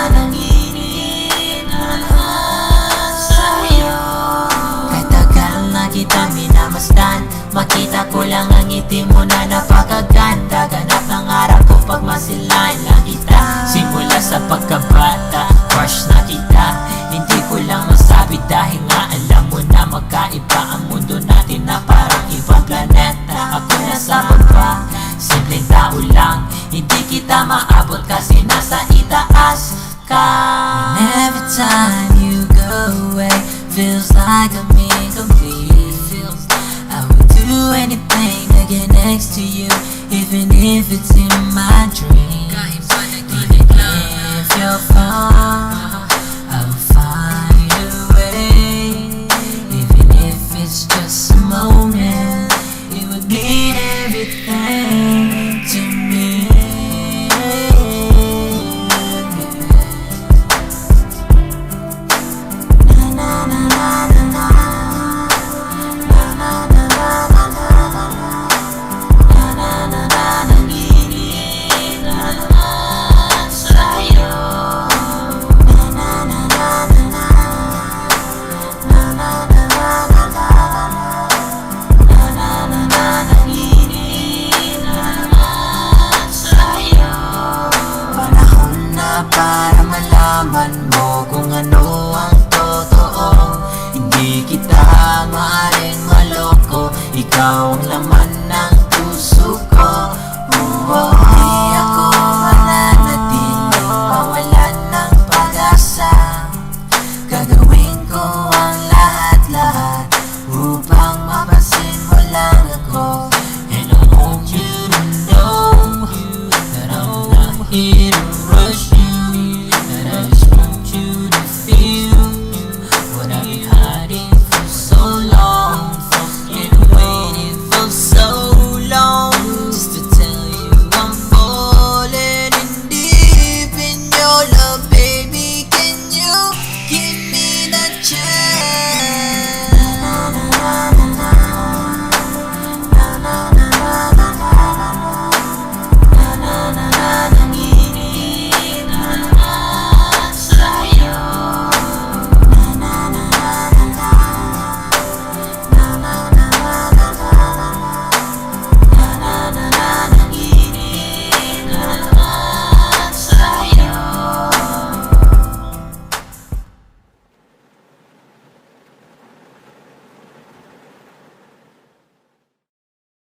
Nananaginip na sa'yo. Kahit tagal na kita minamasdan, makita ko lang ang ngiti mo na napakaganda. Ganap ng araw ko pag masilayan lang kita. Simula sa pagkabata, crush na kita. Hindi ko lang masabi dahil nga alam mo na magkaiba ang mundo natin na parang ibang planeta. Ako nasa baba, simpleng tao lang, hindi kita maabot kasi nasa itaas ka. And every time you go away, feels like I'm incomplete. I would do anything to get next to you, even if it's